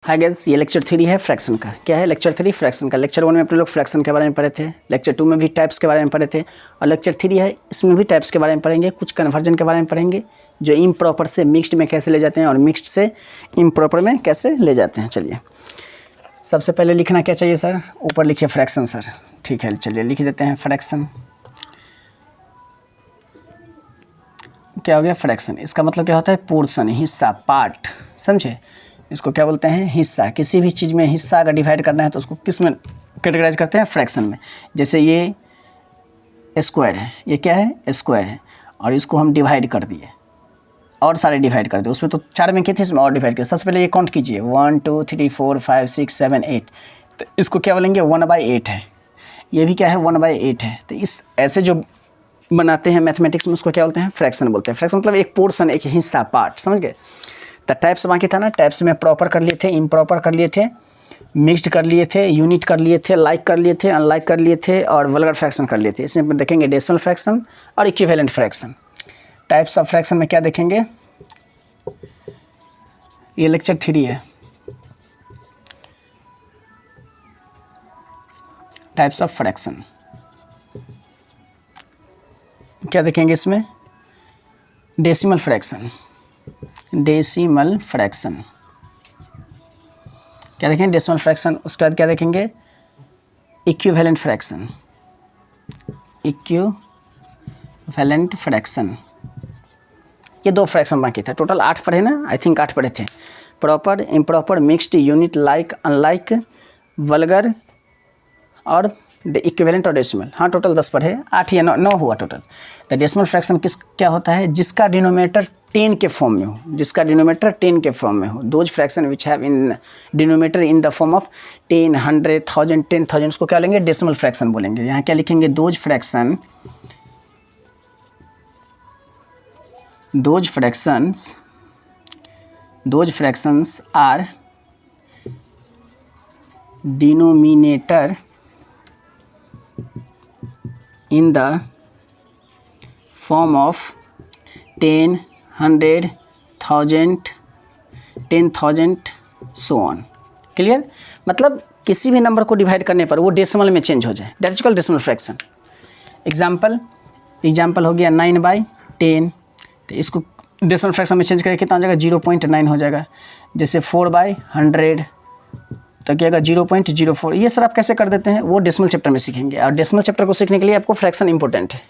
Hi guys, ये lecture 3 है fraction का। क्या है लेक्चर 3? फ्रैक्शन का। लेक्चर 1 में अपने लोग फ्रैक्शन के बारे में पढ़े थे, लेक्चर 2 में भी टाइप्स के बारे में पढ़े थे, और लेक्चर 3 है इसमें भी टाइप्स के बारे में पढ़ेंगे। कुछ कन्वर्जन के बारे में पढ़ेंगे, जो इम्प्रॉपर से मिक्स्ड में कैसे ले जाते हैं और मिक्स्ड से इम्प्रॉपर में कैसे ले जाते हैं। चलिए, सबसे पहले लिखना क्या चाहिए सर? ऊपर लिखिए फ्रैक्शन सर। ठीक है, चलिए लिख देते हैं फ्रैक्शन। क्या हो गया? फ्रैक्शन। इसका मतलब क्या होता है? पोर्शन, हिस्सा, पार्ट। समझे? इसको क्या बोलते हैं? हिस्सा। किसी भी चीज़ में हिस्सा अगर डिवाइड करना है तो उसको किस में कैटेगराइज करते हैं? फ्रैक्शन में। जैसे ये स्क्वायर है, ये क्या है? स्क्वायर है, और इसको हम डिवाइड कर दिए और सारे डिवाइड कर दिए। उसमें तो 4 में किए थे, इसमें और डिवाइड किए। सबसे पहले ये काउंट कीजिए, 1 2 3 4 5 6 7 8। तो इसको क्या बोलेंगे? 1/8 है। ये भी क्या है? 1/8 है। तो इस ऐसे जो बनाते हैं मैथमेटिक्स में, उसको क्या बोलते हैं? फ्रैक्शन बोलते हैं। फ्रैक्शन मतलब एक पोर्शन, एक हिस्सा, पार्ट। समझ गए? तो टाइप्स बाकी था ना, टाइप्स में प्रॉपर कर लिए थे, इम्प्रॉपर कर लिए थे, मिक्स्ड कर लिए थे, यूनिट कर लिए थे, लाइक कर लिए थे, अनलाइक कर लिए थे, और वल्गर फ्रैक्शन कर लिए थे। इसमें देखेंगे डेसिमल फ्रैक्शन और equivalent fraction. Types of fraction में क्या देखेंगे? ये लेक्चर 3 है। टाइप्स ऑफ फ्रैक्शन क्या देखेंगे इसमें? Decimal fraction. डेसिमल फ्रैक्शन क्या देखेंगे? Decimal fraction. उसके बाद क्या देखेंगे? Equivalent fraction. Equivalent fraction. ये 2 फ्रैक्शन बाकी था। टोटल 8 पढ़े ना? आई थिंक 8 पढ़े थे। Proper, improper, mixed, unit, like, unlike, vulgar और इक्विवेलेंट और डेसिमल। हाँ, टोटल 10 पढ़े। 8 या 9 हुआ टोटल। तो डेसिमल फ्रैक्शन क्या होता है? जिसका डिनोमिनेटर 10 के फॉर्म में हो, जिसका डिनोमिनेटर 10 के फॉर्म में हो। Those fraction which have in denominator in the form of 10, 100, 1000, 10,000, उसको क्या लेंगे? डेसिमल फ्रैक्शन बोलेंगे। यहाँ क्या लिखेंगे? Those fractions are denominator in the form of 10, 100, 1000, 10,000 so on। Clear? मतलब किसी भी नंबर को डिवाइड करने पर वो डेसिमल में चेंज हो जाए, that is called decimal fraction. Example हो गया 9/10। तो इसको डेसिमल फ्रैक्शन में चेंज करके कितना हो जाएगा? 0.9 हो जाएगा। जैसे 4/100 तो क्या होगा? 0.04। ये सर आप कैसे कर देते हैं? वो डेसिमल चैप्टर में सीखेंगे, और डेसिमल चैप्टर को सीखने के लिए आपको फ्रैक्शन इंपॉर्टेंट है।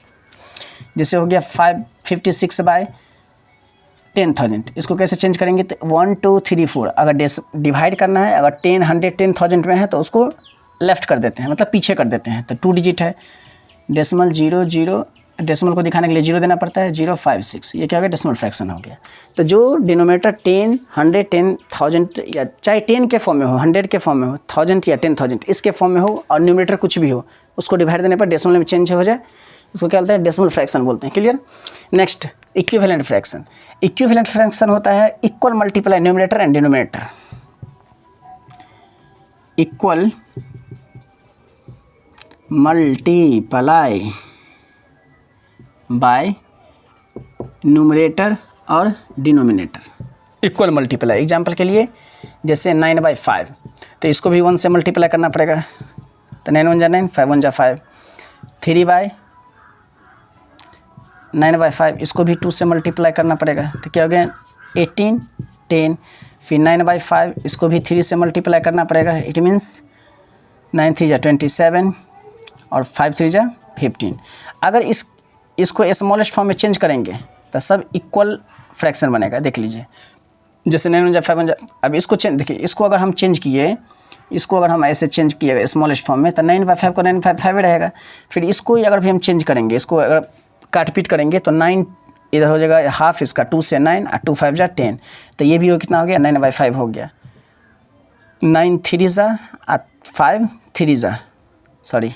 जैसे हो गया 556/10,000। इसको कैसे चेंज करेंगे? तो 1 2 3 4 अगर डिवाइड करना है, अगर 10, 100, 10,000 में है तो उसको लेफ्ट कर देते हैं, मतलब पीछे कर देते हैं। तो 2 डिजिट है। डेसिमल 0 0, डेसिमल को दिखाने के लिए 0 देना पड़ता है। 056, ये क्या हो गया? डेसिमल फ्रैक्शन हो गया। तो जो डिनोमिनेटर 10, 100, 10,000 या चाहे 10 के फॉर्म में हो, 100 के फॉर्म में हो, 1000 या 10,000 इसके फॉर्म में हो, और न्यूमरेटर कुछ भी हो, उसको डिवाइड देने पर डेसिमल में चेंज हो जाए, उसको क्या बोलते हैं? डेसिमल फ्रैक्शन बोलते हैं। Clear? Next, equivalent fraction. Equivalent fraction होता है equal multiply numerator and denominator. Equal multiply by numerator और डिनोमिनेटर। इक्वल मल्टीप्लाई एग्जाम्पल के लिए जैसे 9/5, तो इसको भी 1 से मल्टीप्लाई करना पड़ेगा। तो 9 1 जा 9, 5 1 जा 5। 3/9/5, इसको भी 2 से मल्टीप्लाई करना पड़ेगा। तो क्या हो गया? 18, 10। फिर 9/5, इसको भी 3 से मल्टीप्लाई करना पड़ेगा। इट मीन्स 9 3 जा 27 और 5 3 जा 15। अगर इसको स्मॉलेस्ट फॉर्म में चेंज करेंगे तो सब इक्वल फ्रैक्शन बनेगा। देख लीजिए, जैसे 9 1 जा 5 1 जा। अब इसको देखिए, इसको अगर हम चेंज किए, इसको अगर हम ऐसे चेंज किए स्मॉलेस्ट फॉर्म में, तो 9/5 को 9/5 ही रहेगा। फिर इसको ही अगर भी हम चेंज करेंगे, इसको अगर काट पीट करेंगे तो 9 इधर हो जाएगा हाफ इसका, 2 से 9 और 2 5 जा 10। तो ये भी कितना हो गया? 9/5 हो गया। 9 3 जा 5 3 जा, सॉरी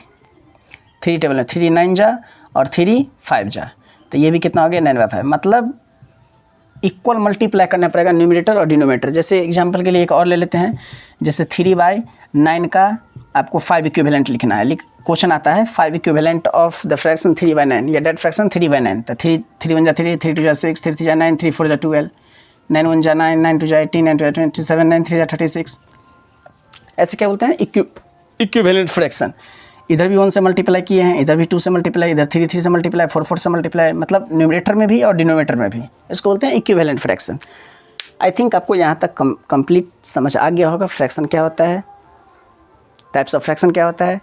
3 टेबल में 3 9 जा और 3 5 जा। तो ये भी कितना हो गया? 9/5। मतलब इक्वल मल्टीप्लाई करना पड़ेगा न्यूमरेटर और डिनोमिनेटर। जैसे एग्जांपल के लिए एक और ले लेते हैं, जैसे 3/9 का आपको 5 इक्विवेलेंट लिखना है। क्वेश्चन आता है 5 इक्विवेलेंट ऑफ द फ्रैक्शन 3/9 या डेट फ्रैक्शन 3/9। तो 3 1 जा 3, 3 2 जा 6, 3 3 जा 9, 3 4 जा 12। 9 1 जा 9, 9 2 जा 18, 9 2 जा 27, 9 3 जा 36। ऐसे क्या बोलते हैं, इक्विवेलेंट फ्रैक्शन। इधर भी 1 से मल्टीप्लाई किए हैं, इधर भी 2 से मल्टीप्लाई, इधर 3 3 से मल्टीप्लाई, 4 4 से मल्टीप्लाई, मतलब न्यूमरेटर में भी और डिनोमिनेटर में भी। इसको बोलते हैं इक्विवेलेंट फ्रैक्शन। आई थिंक आपको यहाँ तक कंप्लीट समझ आ गया होगा फ्रैक्शन क्या होता है, टाइप्स ऑफ फ्रैक्शन क्या होता है।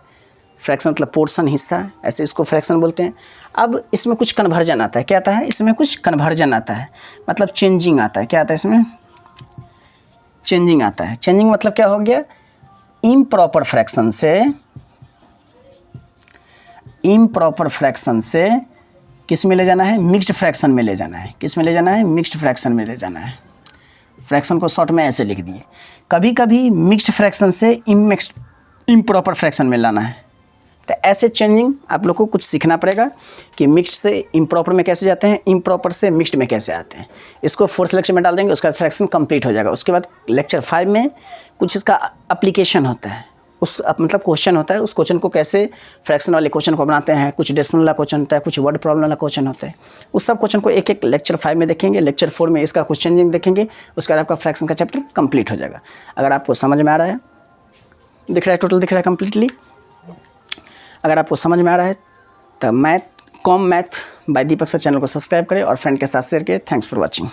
फ्रैक्शन मतलब पोर्शन, हिस्सा, ऐसे इसको फ्रैक्शन बोलते हैं। अब इसमें कुछ कन्वर्जन आता है, क्या आता है इसमें, कुछ कन्वर्जन आता है, मतलब चेंजिंग आता है। क्या आता है इसमें, चेंजिंग आता है। चेंजिंग मतलब क्या हो गया, इम्प्रॉपर फ्रैक्शन से किस में ले जाना है, मिक्स्ड फ्रैक्शन में ले जाना है। किस में ले जाना है, मिक्स्ड फ्रैक्शन में ले जाना है। फ्रैक्शन को शॉर्ट में ऐसे लिख दिए। कभी कभी मिक्स्ड फ्रैक्शन से इम्प्रॉपर फ्रैक्शन में लाना है। तो ऐसे चेंजिंग आप लोग को कुछ सीखना पड़ेगा कि मिक्स्ड से इम्प्रॉपर में कैसे जाते हैं, इम्प्रॉपर से मिक्स्ड में कैसे आते हैं। इसको 4th लेक्चर में डाल देंगे, उसका फ्रैक्शन कंप्लीट हो जाएगा। उसके बाद लेक्चर 5 में कुछ इसका एप्लीकेशन होता है, उस मतलब क्वेश्चन होता है, उस क्वेश्चन को कैसे फ्रैक्शन वाले क्वेश्चन को बनाते हैं। कुछ डेसिमल वाला क्वेश्चन होता है, कुछ वर्ड प्रॉब्लम वाला क्वेश्चन होता है। उस सब क्वेश्चन को एक एक लेक्चर 5 में देखेंगे। लेक्चर 4 में इसका कुछ चेंजिंग देखेंगे। उसके बाद आपका फ्रैक्शन का चैप्टर कंप्लीट हो जाएगा। अगर आपको समझ में आ रहा है, दिख रहा है, टोटल दिख रहा है कम्प्लीटली। अगर आपको समझ में आ रहा है तो मैथ बाय दीपक सर चैनल को सब्सक्राइब करें और फ्रेंड के साथ शेयर करें। Thanks for watching.